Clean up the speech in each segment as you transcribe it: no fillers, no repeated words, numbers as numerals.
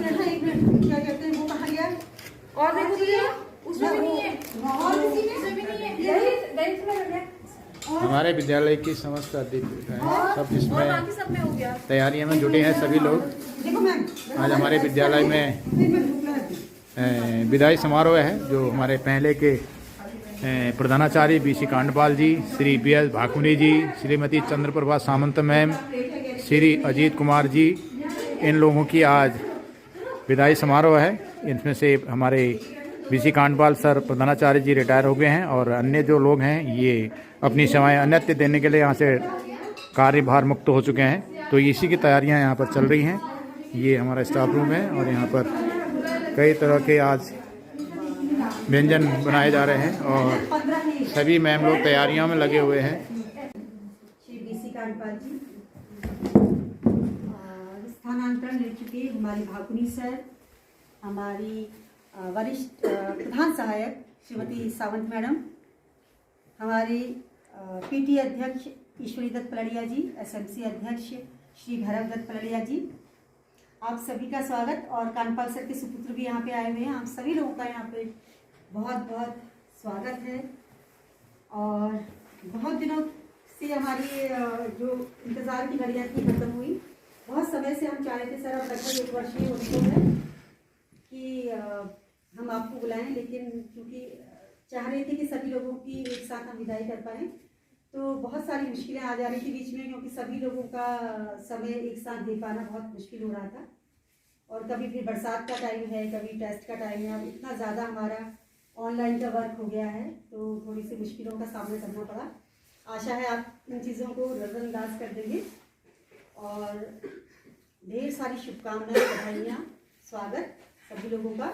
यहाँ एक मिनट, क्या कहते हैं वो कहाँ गया? और देखो भैया उसमें भी नहीं है, और किसी में भी नहीं है। हमारे विद्यालय की समस्त अध्यापिकाएं सब और इसमें बाकी सब में हो गया। तैयारियों में जुटे हैं सभी लोग। देखो मैम, आज हमारे विद्यालय में विदाई समारोह है जो हमारे पहले के प्रधानाचार्य BC कांडपाल जी, श्री BL भाकुनी जी, श्रीमती चंद्रप्रभा सामंत मैम, श्री अजीत कुमार जी, इन लोगों की आज विदाई समारोह है। इनमें से हमारे BC कांडपाल सर प्रधानाचार्य जी रिटायर हो गए हैं और अन्य जो लोग हैं ये अपनी सेवाएं अन्यत्र देने के लिए यहाँ से कार्यभार मुक्त हो चुके हैं। तो इसी की तैयारियाँ यहाँ पर चल रही हैं। ये हमारा स्टाफ रूम है और यहाँ पर कई तरह के आज व्यंजन बनाए जा रहे हैं और सभी मैम लोग तैयारियों में लगे हुए हैं। श्री BC कांडपाल जी स्थानांतरण ले चुके हमारे भाकुनी सर, हमारी वरिष्ठ प्रधान सहायक श्रीमती सावंत मैडम, हमारे PT अध्यक्ष ईश्वरी दत्त पलड़िया जी, SMC अध्यक्ष श्री भैरव दत्त पलड़िया जी, आप सभी का स्वागत। और कांडपाल सर के सुपुत्र भी यहाँ पे आए हुए हैं। आप सभी लोगों का यहाँ पे बहुत बहुत स्वागत है। और बहुत दिनों से हमारी जो इंतज़ार की घड़ियाँ थी खत्म हुई। बहुत समय से हम चाह रहे थे सर, अब लगभग 1 वर्ष ही होने को है कि हम आपको बुलाएं, लेकिन क्योंकि चाह रहे थे कि सभी लोगों की एक साथ हम विदाई कर पाएँ, तो बहुत सारी मुश्किलें आ जा रही थी बीच में, क्योंकि सभी लोगों का समय एक साथ दे पाना बहुत मुश्किल हो रहा था। और कभी फिर बरसात का टाइम है, कभी टेस्ट का टाइम है, अब इतना ज़्यादा हमारा ऑनलाइन का वर्क हो गया है तो थोड़ी सी मुश्किलों का सामना करना पड़ा। आशा है आप इन चीज़ों को नज़रअंदाज कर देंगे। और ढेर सारी शुभकामनाएं, बधाइयाँ, स्वागत सभी लोगों का।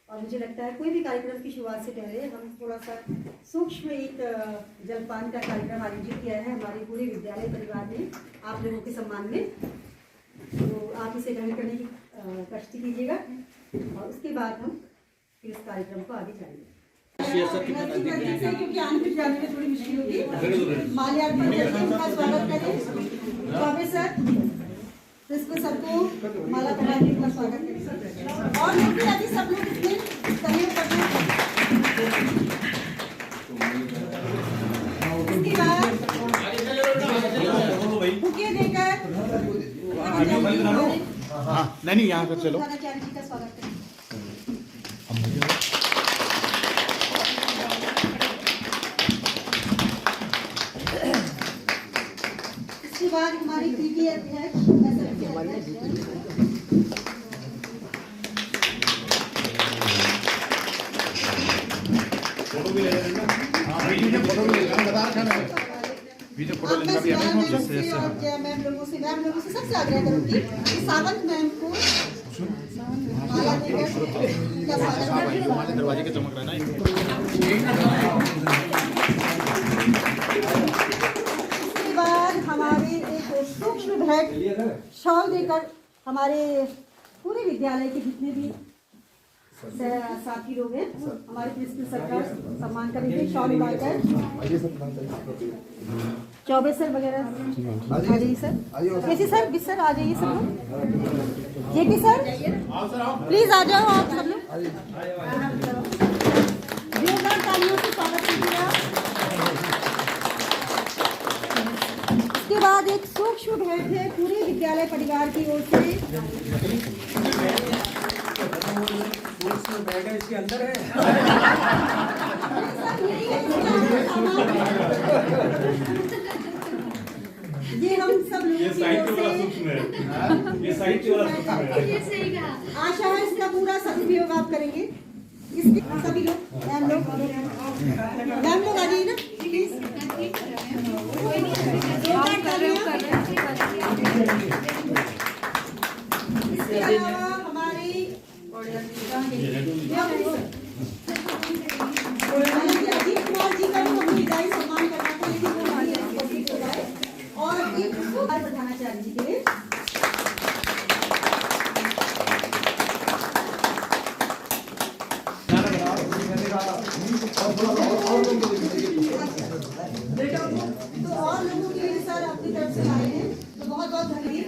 और मुझे लगता है कोई भी कार्यक्रम की शुरुआत से पहले हम थोड़ा सा सूक्ष्म एक जलपान का कार्यक्रम आयोजित किया है हमारे पूरे विद्यालय परिवार ने आप लोगों के सम्मान में। तो आप इसे ग्रहण करने की कष्ट कीजिएगा और उसके बाद हम फिर इस कार्यक्रम को आगे जाएंगे। क्योंकि आने फिर जाने में थोड़ी मुश्किल होगी। माल्यार्पण करके उनका स्वागत करें बाबे सर, तो इसको सबको माला पहना के उनका स्वागत करें। और लोग भी अभी सब लोग इसमें सहयोग करते हैं। इसके बाद बुके देकर नहीं यहाँ पर चलो। प्रधानाचार्य जी का स्वागत करें। इसके बाद हमारी PT अध्यक्ष फोटो भी ले लेना। हाँ फोटो भी ले लेना, बता रखा है वीडियो फोटो लेना भी है। मैम लोगों से सबसे आग्रह करूंगी कि सावंत मैम को माला देकर उनका स्वागत करें। दरवाजे के चमक रहा है ना। इसके बाद हमारे एक सूक्ष्म भेंट शॉल देकर हमारे पूरे विद्यालय के जितने भी साथी लोग हैं हमारे प्रिंसिपल सर का सम्मान करेंगे। शॉल उड़ाकर चौबे सर वगैरह आ जाइए सर, कैसे सर बिस सर आ जाइए सब लोग। JP सर प्लीज आ जाओ आप सब लोग। जोरदार तालियों से स्वागत कीजिएगा। इसके बाद एक सूक्ष्म भेंट है पूरे विद्यालय परिवार की ओर से। इसके अंदर है। ये हम सब लोगों की ओर से आशा है इसका पूरा सदुपयोग आप करेंगे। इसके सभी लोग मैम लोग आ जाइए ना प्लीज। इसके अलावा हमारी अजीत कुमार जी का भी हम विदाई सम्मान करना था, लेकिन वो और एक प्रधानाचार्य जी के लिए तो और लोगों के लिए सर अपनी तरफ से आए हैं, तो बहुत बहुत धन्यवाद।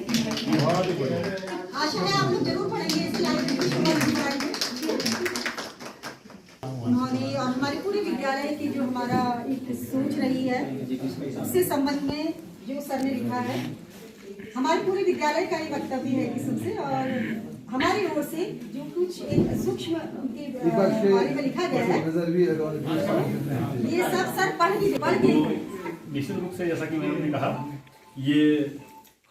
आशा है आप लोग जरूर पढ़ेंगे इस लाइब्रेरी की शुरुआत में। उन्होंने और हमारे पूरे विद्यालय की जो हमारा एक सोच रही है उससे संबंध में जो सर ने लिखा है, हमारे पूरे विद्यालय का ये वक्तव्य है किस्म से, और हमारी ओर से जो कुछ एक सूक्ष्म उनके बारे में लिखा गया है ये सब सर पढ़ के निश्चित रूप से जैसा कि मैंने कहा, ये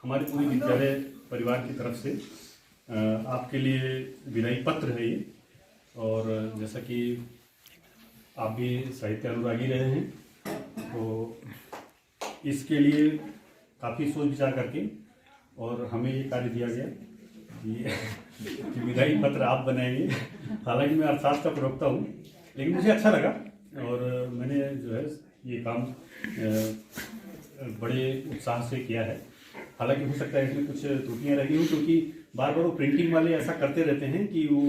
हमारे पूरे विद्यालय परिवार की तरफ से आपके लिए विदाई पत्र है ये। और जैसा कि आप भी साहित्य अनुरागी रहे हैं, तो इसके लिए काफ़ी सोच विचार करके और हमें ये कार्य दिया गया कि विदाई पत्र आप बनाएंगे। हालांकि मैं अर्थशास्त्र का प्रवक्ता हूँ, लेकिन मुझे अच्छा लगा और मैंने जो है ये काम बड़े उत्साह से किया है। हालांकि हो सकता है इसमें कुछ त्रुटियां रही हों, क्योंकि बार बार वो प्रिंटिंग वाले ऐसा करते रहते हैं कि वो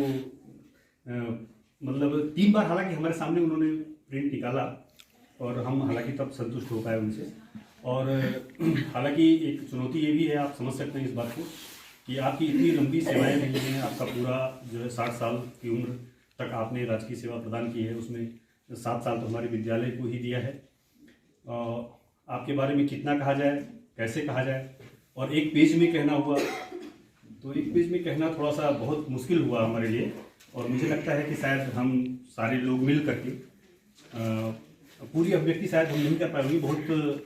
मतलब 3 बार हालांकि हमारे सामने उन्होंने प्रिंट निकाला और हम हालांकि तब संतुष्ट हो पाए उनसे। और हालांकि एक चुनौती ये भी है, आप समझ सकते हैं इस बात को, कि आपकी इतनी लंबी सेवाएं रही हैं, आपका पूरा जो है 60 साल की उम्र तक आपने राजकीय सेवा प्रदान की है, उसमें 7 साल तो हमारे विद्यालय को ही दिया है। आपके बारे में कितना कहा जाए, कैसे कहा जाए, और एक पेज में कहना हुआ, तो एक पेज में कहना थोड़ा सा बहुत मुश्किल हुआ हमारे लिए। और मुझे लगता है कि शायद हम सारे लोग मिल करके पूरी अभिव्यक्ति शायद हम नहीं कर पाए होंगे। बहुत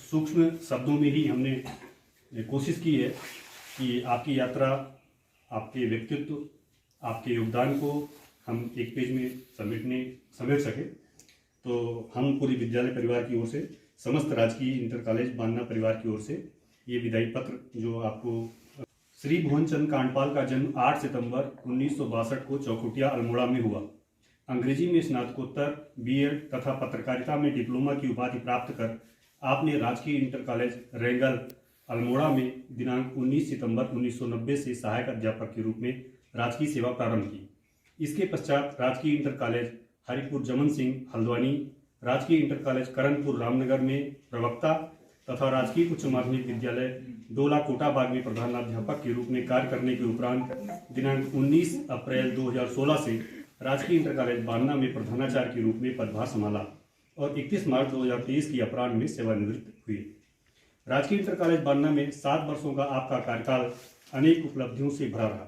सूक्ष्म शब्दों में ही हमने कोशिश की है कि आपकी यात्रा, आपके व्यक्तित्व, आपके योगदान को हम एक पेज में समेट सके। तो हम पूरी विद्यालय परिवार की ओर से, समस्त राजकीय इंटर कॉलेज बान्ना परिवार की ओर से ये विदाई पत्र जो आपको, श्री भुवनचंद कांडपाल का जन्म 8 सितंबर 1962 को चौखुटिया अल्मोड़ा में हुआ। अंग्रेजी में स्नातकोत्तर, बीएड तथा पत्रकारिता में डिप्लोमा की उपाधि प्राप्त कर आपने राजकीय इंटर कॉलेज रेंगल अल्मोड़ा में दिनांक 19 सितंबर 1990 से सहायक अध्यापक के रूप में राजकीय सेवा प्रारंभ की। इसके पश्चात राजकीय इंटर कॉलेज हरिपुर जमन सिंह हल्द्वानी, राजकीय इंटर कॉलेज करणपुर रामनगर में प्रवक्ता तथा राजकीय उच्च माध्यमिक विद्यालय डोला कोटाबाग में प्रधानाध्यापक के रूप में कार्य करने के उपरांत दिनांक 19 अप्रैल 2016 से राजकीय इंटर कॉलेज बान्ना में प्रधानाचार्य के रूप में पदभार संभाला और 31 मार्च 2023 की अपराह्न में सेवानिवृत्त हुए। राजकीय इंटर कॉलेज बान्ना में 7 वर्षों का आपका कार्यकाल अनेक उपलब्धियों से भरा रहा।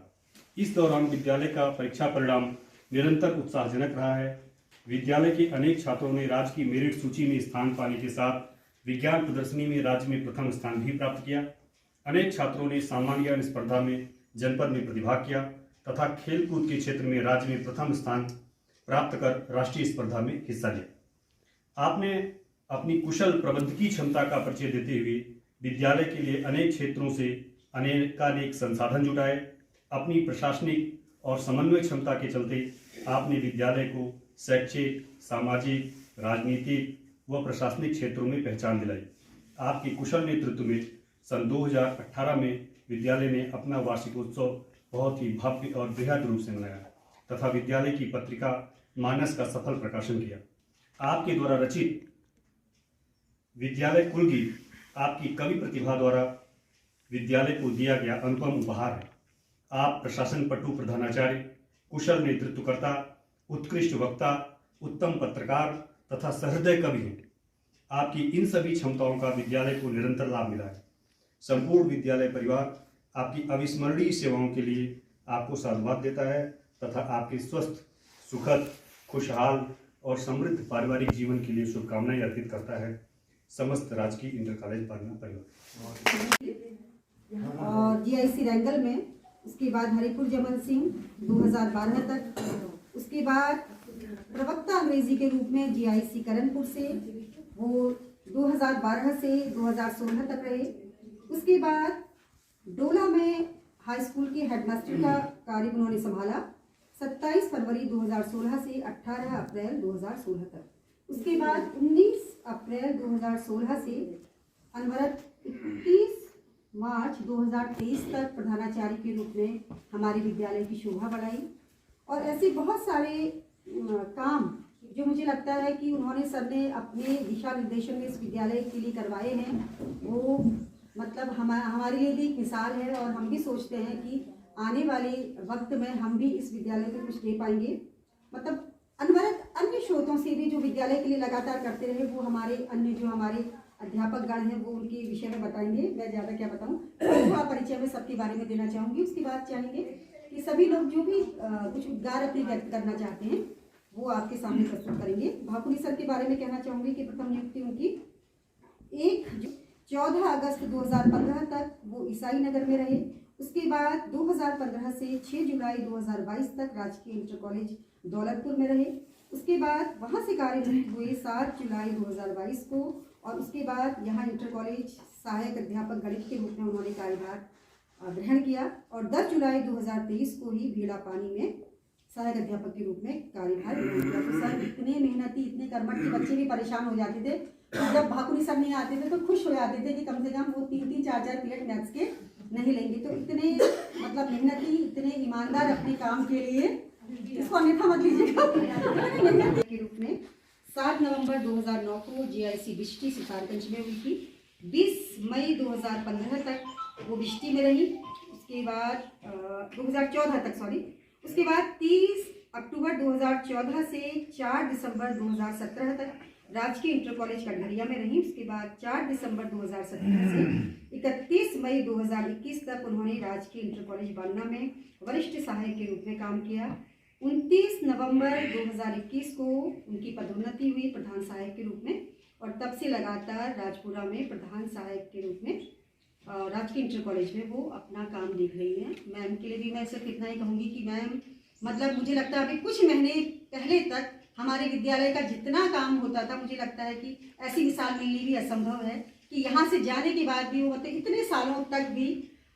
इस दौरान विद्यालय का परीक्षा परिणाम निरंतर उत्साहजनक रहा है। विद्यालय के अनेक छात्रों ने राज्य की मेरिट सूची में स्थान पाने के साथ विज्ञान प्रदर्शनी में राज्य में प्रथम स्थान भी प्राप्त किया। अनेक छात्रों ने सामान्य ज्ञान स्पर्धा में जनपद में प्रतिभाग किया तथा खेलकूद के क्षेत्र में राज्य में प्रथम स्थान प्राप्त कर राष्ट्रीय स्पर्धा में हिस्सा लिया। आपने अपनी कुशल प्रबंधकीय क्षमता का परिचय देते हुए विद्यालय के लिए अनेक क्षेत्रों से अनेकानेक संसाधन जुटाए। अपनी प्रशासनिक और समन्वय क्षमता के चलते आपने विद्यालय को शैक्षिक, सामाजिक, राजनीतिक व प्रशासनिक क्षेत्रों में पहचान दिलाई। आपके कुशल नेतृत्व में सन 2018 में विद्यालय ने अपना वार्षिकोत्सव बहुत ही भव्य और बृहद रूप से मनाया तथा विद्यालय की पत्रिका मानस का सफल प्रकाशन किया। आपके द्वारा रचित विद्यालय कुलगीत आपकी कवि प्रतिभा द्वारा विद्यालय को दिया गया अनुपम उपहार है। आप प्रशासन पटु प्रधानाचार्य, कुशल नेतृत्वकर्ता, उत्कृष्ट वक्ता, उत्तम पत्रकार तथा सहृदय कवि हैं। आपकी इन सभी क्षमताओं का विद्यालय को निरंतर लाभ मिला है। संपूर्ण विद्यालय परिवार आपकी अविस्मरणीय सेवाओं के लिए आपको साधुवाद देता है तथा आपके स्वस्थ, सुखद, खुशहाल और समृद्ध पारिवारिक जीवन के लिए शुभकामनाएं अर्पित करता है समस्त राजकीय इंटर कॉलेज बान्ना परिवार। और जीआईसी रेंगल में, उसके बाद हरिपुर जमन सिंह 2012 तक, उसके बाद प्रवक्ता अंग्रेजी के रूप में जीआईसी करणपुर से, वो 2012 से 2016 तक रहे। उसके बाद डोला में हाई स्कूल के हेडमास्टर का कार्य उन्होंने संभाला 27 फरवरी 2016 से 18 अप्रैल 2016 तक। उसके बाद 19 अप्रैल 2016 से अनवरत 31 मार्च 2023 तक प्रधानाचार्य के रूप में हमारे विद्यालय की शोभा बढ़ाई। और ऐसे बहुत सारे काम जो मुझे लगता है कि उन्होंने सर ने अपने दिशा निर्देशन में इस विद्यालय के लिए करवाए हैं, वो मतलब हमारे लिए भी एक मिसाल है और हम भी सोचते हैं कि आने वाले वक्त में हम भी इस विद्यालय को कुछ दे पाएंगे। मतलब अनवरत अन्य स्रोतों से भी जो विद्यालय के लिए लगातार करते रहे वो हमारे अन्य जो हमारे अध्यापक गण हैं वो उनके विषय में बताएंगे। मैं ज़्यादा क्या बताऊँ, थोड़ा परिचय में सबके बारे में देना चाहूँगी। उसके बाद चाहेंगे कि सभी लोग जो भी कुछ उद्गार अपने व्यक्त करना चाहते हैं वो आपके सामने प्रस्तुत करेंगे। भाकुनी सर के बारे में कहना चाहूँगी कि प्रथम नियुक्ति उनकी 14 अगस्त 2015 तक वो ईसाई नगर में रहे। उसके बाद 2015 से 6 जुलाई 2022 तक राजकीय इंटर कॉलेज दौलतपुर में रहे। उसके बाद वहाँ से कार्यमुक्त हुए 7 जुलाई 2022 को और उसके बाद यहाँ इंटर कॉलेज सहायक अध्यापक गणित के रूप में उन्होंने कार्यभार ग्रहण किया और 10 जुलाई 2023 को ही भीड़ा पानी में सहायक अध्यापक के रूप में कार्यभार ग्रहण किया। तो सर इतने मेहनती इतने कर्मठ के बच्चे भी परेशान हो जाते थे। जब भाकुनी सर नहीं आते थे तो खुश हो जाते थे कि कम से कम वो 3-3 4-4 पीरियड मैथ्स के नहीं लेंगे। तो इतने मतलब मेहनती इतने ईमानदार अपने काम के लिए, इसको अन्यथा मत लीजिएगा, के रूप में 7 नवंबर 2009 को GIC बिष्टी सितारगंज में हुई थी। 20 मई 2015 तक वो बिष्टी में रही। उसके बाद 2014 तक उसके बाद 30 अक्टूबर 2014 से 4 दिसंबर 2017 तक राजकीय इंटर कॉलेज कटघरिया में रही। उसके बाद 4 दिसंबर 2017 से 31 मई 2021 तक उन्होंने राजकीय इंटर कॉलेज बालना में वरिष्ठ सहायक के रूप में काम किया। 29 नवंबर 2021 को उनकी पदोन्नति हुई प्रधान सहायक के रूप में और तब से लगातार राजपुरा में प्रधान सहायक के रूप में राजकीय इंटर कॉलेज में वो अपना काम देख रही हैं। मैम के लिए भी मैं सिर्फ इतना ही कहूँगी कि मैम मतलब मुझे लगता है अभी कुछ महीने पहले तक हमारे विद्यालय का जितना काम होता था मुझे लगता है कि ऐसी मिसाल मिलनी भी असंभव है कि यहाँ से जाने के बाद भी वो मतलब इतने सालों तक भी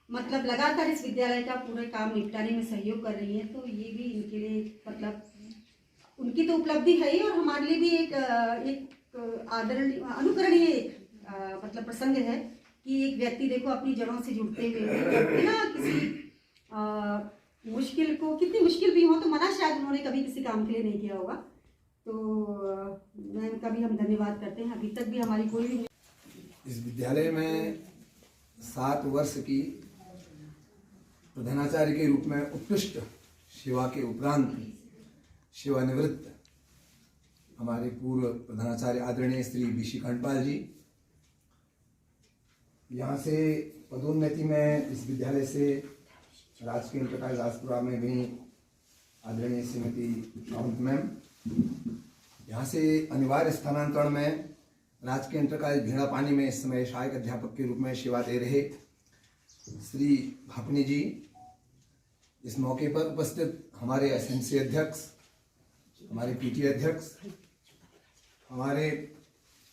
मतलब लगातार इस विद्यालय का पूरा काम निपटाने में सहयोग कर रही हैं। तो ये भी इनके लिए मतलब उनकी तो उपलब्धि है ही और हमारे लिए भी एक आदरणीय अनुकरणीय मतलब प्रसंग है कि एक व्यक्ति देखो अपनी जड़ों से जुड़ते हुए बिना किसी मुश्किल को, कितनी मुश्किल भी हो तो मना शायद उन्होंने कभी किसी काम के लिए नहीं किया होगा। तो मैम का भी हम धन्यवाद करते हैं। अभी तक भी हमारी कोई भी इस विद्यालय में 7 वर्ष की प्रधानाचार्य के रूप में उत्कृष्ट सेवा के उपरांत सेवानिवृत्त हमारे पूर्व प्रधानाचार्य आदरणीय श्री BC कांडपाल जी, यहाँ से पदोन्नति में इस विद्यालय से राजकीय इंटर कॉलेज राजपुरा में भी आदरणीय श्रीमती सावंत मैम, यहाँ से अनिवार्य स्थानांतरण में राजकीय इंटर कॉलेज भीड़ा पानी में इस समय सहायक अध्यापक के रूप में सेवा दे रहे श्री भाकुनी जी, इस मौके पर उपस्थित हमारे SNC अध्यक्ष, हमारे PT अध्यक्ष, हमारे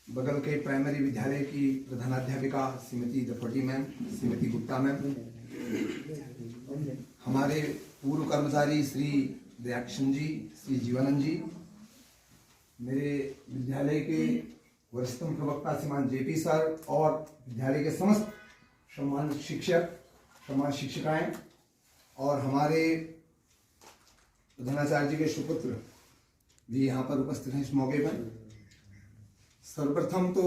बगल के प्राइमरी विद्यालय की प्रधानाध्यापिका श्रीमती दफोटी मैम, श्रीमती गुप्ता मैम, हमारे पूर्व कर्मचारी श्री दयाक्षण जी, श्री जीवानंद जी, मेरे विद्यालय के वरिष्ठतम प्रवक्ता श्रीमान JP सर और विद्यालय के समस्त सम्मानित शिक्षक, सम्मानित शिक्षिकाएं और हमारे प्रधानाचार्य जी के सुपुत्र भी यहाँ पर उपस्थित हैं इस मौके पर। सर्वप्रथम तो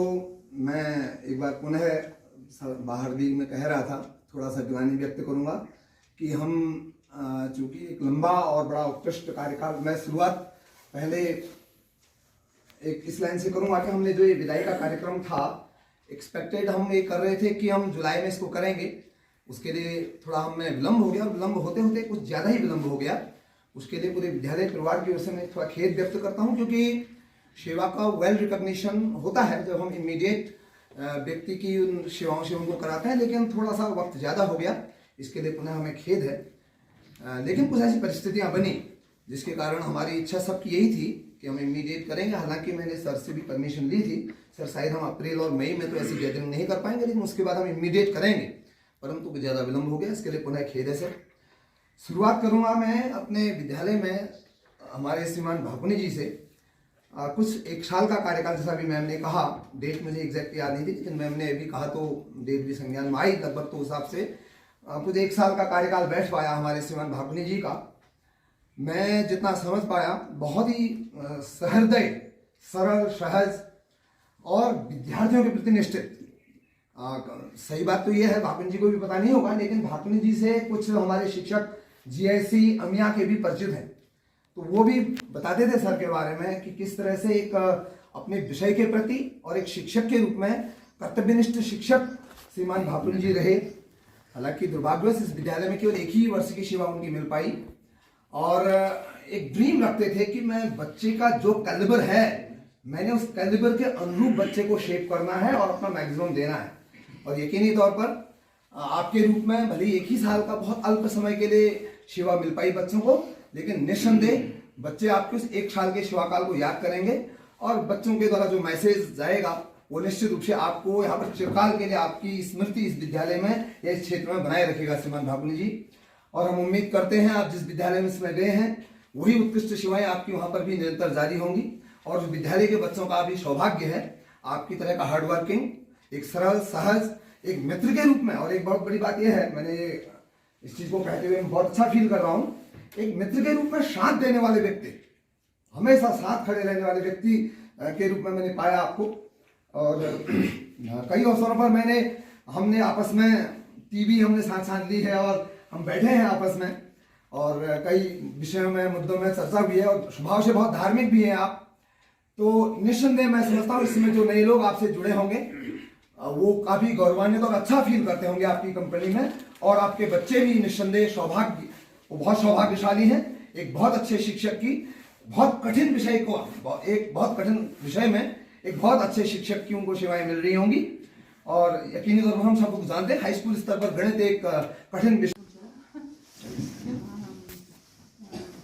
मैं एक बार पुनः बाहर भी मैं कह रहा था, थोड़ा सा दीवानी व्यक्त करूँगा कि हम चूँकि एक लंबा और बड़ा उत्कृष्ट कार्यकाल, मैं शुरुआत पहले एक इस लाइन से करूँगा कि हमने जो ये विदाई का कार्यक्रम था एक्सपेक्टेड हम ये कर रहे थे कि हम जुलाई में इसको करेंगे, उसके लिए थोड़ा हमें विलम्ब हो गया और विलम्ब होते होते कुछ ज़्यादा ही विलम्ब हो गया। उसके लिए पूरे विद्यालय परिवार की ओर से मैं थोड़ा खेद व्यक्त करता हूँ, क्योंकि सेवा का वेल रिकॉग्निशन होता है जब हम इमीडिएट व्यक्ति की उन सेवाओं से उनको कराते हैं, लेकिन थोड़ा सा वक्त ज़्यादा हो गया, इसके लिए पुनः हमें खेद है। लेकिन कुछ ऐसी परिस्थितियाँ बनी जिसके कारण हमारी इच्छा सबकी यही थी कि हम इमीडिएट करेंगे। हालांकि मैंने सर से भी परमिशन ली थी, सर शायद हम अप्रैल और मई में तो ऐसी गैदरिंग नहीं कर पाएंगे, लेकिन उसके बाद हम इमीडिएट करेंगे, परंतु कुछ ज़्यादा विलम्ब हो गया, इसके लिए पुनः खेद है सर। शुरुआत करूँगा मैं अपने विद्यालय में हमारे श्रीमान भाकुनी जी से कुछ 1 साल का कार्यकाल, जैसा भी मैम ने कहा, डेट मुझे एग्जैक्ट याद नहीं थी, लेकिन मैम ने अभी कहा तो डेट भी संज्ञान में आई लगभग, तो हिसाब से कुछ 1 साल का कार्यकाल बैठ पाया हमारे श्रीमान भाकुनी जी का। मैं जितना समझ पाया बहुत ही सहृदय, सरल, सहज और विद्यार्थियों के प्रति निष्ठित सही बात तो ये है, भाकुनी जी को भी पता नहीं होगा, लेकिन भाकुनी जी से कुछ हमारे शिक्षक जीआईसी अमिया के भी परिचित हैं, तो वो भी बताते थे सर के बारे में कि किस तरह से एक अपने विषय के प्रति और एक शिक्षक के रूप में कर्तव्यनिष्ठ शिक्षक श्रीमान भाकुनी जी रहे। हालांकि दुर्भाग्यवश इस विद्यालय में केवल एक ही वर्ष की सेवा उनकी मिल पाई, और एक ड्रीम रखते थे कि मैं बच्चे का जो कैलिबर है, मैंने उस कैलिबर के अनुरूप बच्चे को शेप करना है और अपना मैक्सिमम देना है। और यकीनी तौर पर आपके रूप में भले एक ही साल का बहुत अल्प समय के लिए सेवा मिल पाई बच्चों को, लेकिन निस्संदेह बच्चे आपके उस एक साल के सेवा काल को याद करेंगे, और बच्चों के द्वारा जो मैसेज जाएगा वो निश्चित रूप से आपको यहाँ पर चिरकाल के लिए आपकी स्मृति इस विद्यालय में या इस क्षेत्र में बनाए रखेगा श्रीमान भाकुनी जी। और हम उम्मीद करते हैं आप जिस विद्यालय में इसमें गए हैं वही उत्कृष्ट सेवाएं आपकी वहाँ पर भी निरंतर जारी होंगी, और विद्यालय के बच्चों का भी सौभाग्य है आपकी तरह का हार्ड वर्किंग, एक सरल सहज एक मित्र के रूप में। और एक बहुत बड़ी बात यह है, मैंने इस चीज को कहते हुए बहुत अच्छा फील कर रहा हूँ, एक मित्र के रूप में साथ देने वाले व्यक्ति, हमेशा साथ खड़े रहने वाले व्यक्ति के रूप में मैंने पाया आपको। और कई अवसरों पर हमने आपस में टीवी हमने साथ साथ ली है और हम बैठे हैं आपस में, और कई विषयों में मुद्दों में चर्चा हुई है, और स्वभाव से बहुत धार्मिक भी हैं आप, तो निस्संदेह मैं समझता हूँ इसमें जो नए लोग आपसे जुड़े होंगे वो काफी गौरवान्वित और अच्छा फील करते होंगे आपकी कंपनी में, और आपके बच्चे भी निस्संदेह वो बहुत सौभाग्यशाली हैं। एक बहुत अच्छे शिक्षक की बहुत कठिन विषय को एक बहुत कठिन विषय में एक बहुत अच्छे शिक्षक की उनको सेवाएं मिल रही होंगी, और यकीनी तौर पर हम सब लोग जानते हैं हाई स्कूल स्तर पर गणित एक कठिन विषय।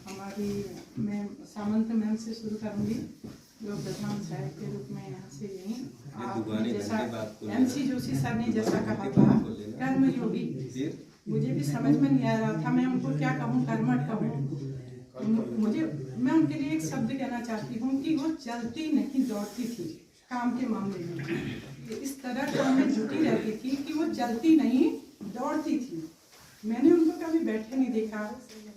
हमारी मैं सामंत मैम से शुरू करूंगी, जो प्रधान सहायक के रूप में यहाँ से यहीं आप जैसा MC जोशी सर ने जैसा कहा था कर्मयोगी, मुझे भी समझ में नहीं आ रहा था मैं उनको क्या कहूँ, कर्मठ कहूँ। मैं उनके लिए एक शब्द कहना चाहती हूँ कि वो चलती नहीं दौड़ती थी काम के मामले में, इस तरह काम में जुटी रहती थी कि वो चलती नहीं दौड़ती थी। मैंने उनको कभी बैठे नहीं देखा,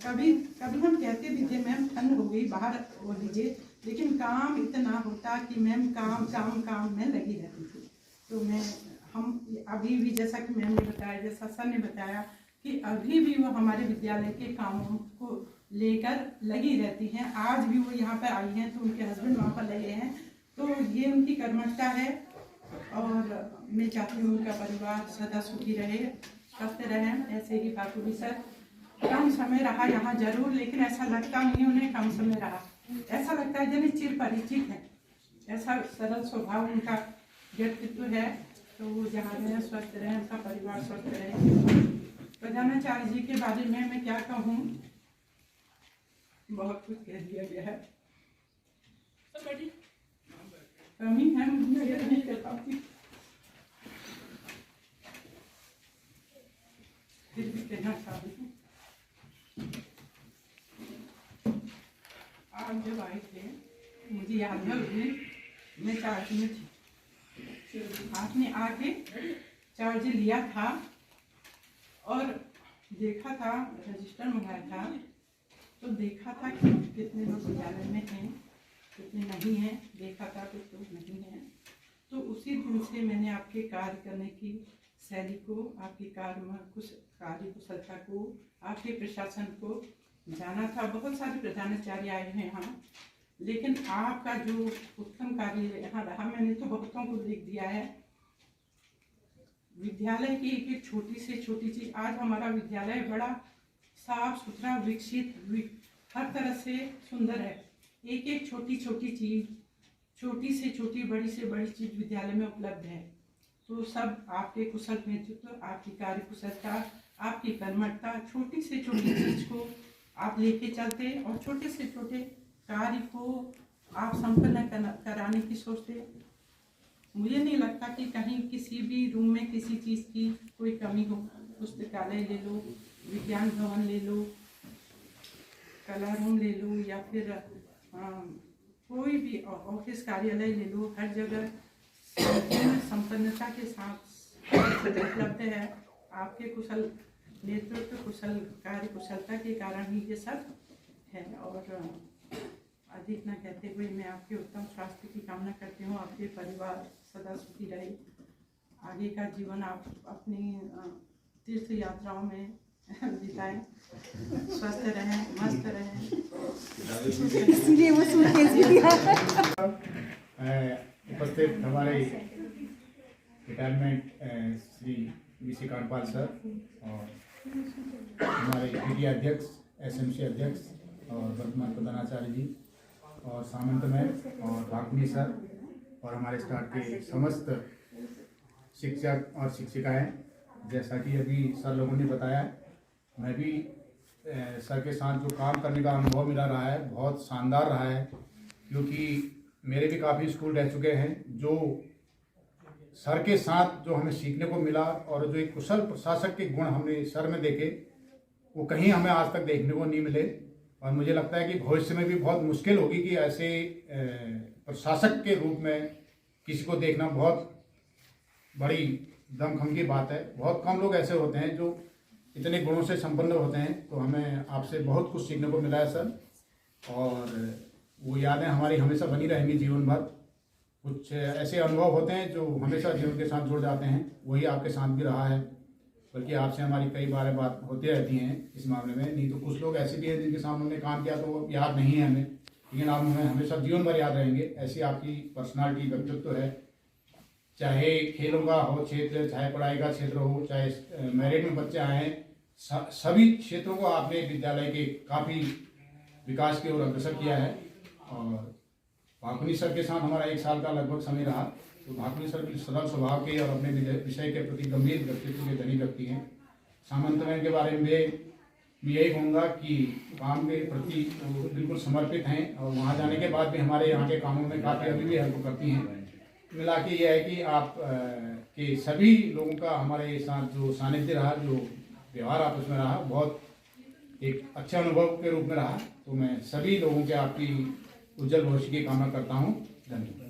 कभी हम कहते भी थे मैम ठंड हो गई बाहर हो लीजिए, लेकिन काम इतना होता कि मैम काम में लगी रहती थी। तो हम अभी भी जैसा कि मैम ने बताया, जैसा सर ने बताया कि अभी भी वो हमारे विद्यालय के कामों को लेकर लगी रहती हैं। आज भी वो यहाँ पर आई हैं तो उनके हस्बैंड वहाँ पर लगे हैं, तो ये उनकी कर्मठता है। और मैं चाहती हूँ उनका परिवार सदा सुखी रहे, स्वस्थ रहें। ऐसे ही भाकुनी सर कम समय रहा यहाँ जरूर, लेकिन ऐसा लगता नहीं उन्हें कम समय रहा, ऐसा लगता है जैसे चिर परिचित है। ऐसा सरल स्वभाव उनका व्यक्तित्व है। तो वो जहाँ रहें स्वस्थ रहें, उनका परिवार स्वस्थ रहे। प्रधानाचार्य जी के बारे में मैं क्या कहूँ, बहुत कुछ कह दिया गया है। कमी है मुझे नहीं कर पाती, फिर भी कहना चाहती हूँ। आप जब आए थे मुझे याद है उस दिन मैं चार्ज में थी, आपने आके चार्ज लिया था और देखा था, रजिस्टर मंगाया था, तो देखा था कि कितने लोग विद्यालय में हैं, कितने नहीं हैं, देखा था कुछ लोग नहीं हैं। तो उसी दिन से मैंने आपके कार्य करने की शैली को, आपकी कार्य कुशलता को, आपके प्रशासन को जाना था। बहुत सारे प्रधानाचार्य आए हैं यहाँ, लेकिन आपका जो उत्तम कार्य यहाँ रहा, मैंने तो बहुतों को देख दिया है। विद्यालय की एक एक छोटी से छोटी चीज, आज हमारा विद्यालय बड़ा साफ सुथरा विकसित हर तरह से सुंदर है। एक एक छोटी छोटी चीज, छोटी से छोटी बड़ी से बड़ी चीज विद्यालय में उपलब्ध है। तो सब आपके कुशल नेतृत्व, आपकी कार्य कुशलता, आपकी कर्मठता, छोटी से छोटी चीज को आप लेके चलते और छोटे से छोटे कार्य को आप संपन्न कराने की सोचते। मुझे नहीं लगता कि कहीं किसी भी रूम में किसी चीज़ की कोई कमी हो। पुस्तकालय ले लो, विज्ञान भवन ले लो, कला रूम ले लो, या फिर कोई भी ऑफिस कार्यालय ले लो, हर जगह संपन्नता के साथ उपलब्ध है। आपके कुशल नेतृत्व, कुशल कार्य कुशलता के कारण ही ये सब है। और अधिक न कहते हुए मैं आपके उत्तम स्वास्थ्य की कामना करती हूँ। आपके परिवार सदा सुखी रहे, आगे का जीवन आप अपनी तीर्थ यात्राओं में बिताएं, स्वस्थ रहें, मस्त रहें। इसीलिए वो सूट कैसे दिया। उपस्थित हमारे retirement Shri BC Kandpal sir और हमारे पीटी अध्यक्ष, एसएमसी अध्यक्ष और वर्तमान प्रधानाचार्य जी और सामंत मैम और भाकुनी सर और हमारे स्टाफ के समस्त शिक्षक और शिक्षिकाएं, जैसा कि अभी सर लोगों ने बताया, मैं भी सर के साथ जो काम करने का अनुभव मिला रहा है बहुत शानदार रहा है, क्योंकि मेरे भी काफ़ी स्कूल रह चुके हैं। जो सर के साथ जो हमें सीखने को मिला और जो एक कुशल प्रशासक के गुण हमने सर में देखे, वो कहीं हमें आज तक देखने को नहीं मिले। और मुझे लगता है कि भविष्य में भी बहुत मुश्किल होगी कि ऐसे प्रशासक के रूप में किसी को देखना बहुत बड़ी दमखम की बात है। बहुत कम लोग ऐसे होते हैं जो इतने गुणों से संपन्न होते हैं। तो हमें आपसे बहुत कुछ सीखने को मिला है सर, और वो यादें हमारी हमेशा बनी रहेंगी जीवन भर। कुछ ऐसे अनुभव होते हैं जो हमेशा जीवन के साथ जुड़ जाते हैं, वही आपके साथ भी रहा है। बल्कि आपसे हमारी कई बार बात होती रहती हैं इस मामले में। नहीं तो कुछ लोग ऐसे भी हैं जिनके साथ हमने काम किया तो वो याद नहीं है हमें, लेकिन आप हमें हमेशा जीवन भर याद रहेंगे। ऐसी आपकी पर्सनालिटी, व्यक्तित्व है। चाहे खेलों का हो क्षेत्र, चाहे पढ़ाई का क्षेत्र हो, चाहे मैरिट में बच्चे आए हैं, सभी क्षेत्रों को आपने विद्यालय के काफ़ी विकास की ओर अग्रसर किया है। और भाकुनी सर के साथ हमारा 1 साल का लगभग समय रहा। तो भाकुनी सर भी सरल स्वभाव के और अपने विषय के प्रति गंभीर व्यक्तित्व के धनी व्यक्ति हैं। सामंत मैम के बारे में मैं यही कहूँगा कि काम के प्रति वो बिल्कुल समर्पित हैं और वहाँ जाने के बाद भी हमारे यहाँ के कामों में काफ़ी अभी भी हेल्प करती हैं। मिला के यह है कि आप के सभी लोगों का हमारे साथ जो सानिध्य रहा, जो व्यवहार आपस में रहा, बहुत एक अच्छे अनुभव के रूप में रहा। तो मैं सभी लोगों के आपकी उज्जवल भविष्य की कामना करता हूँ। धन्यवाद।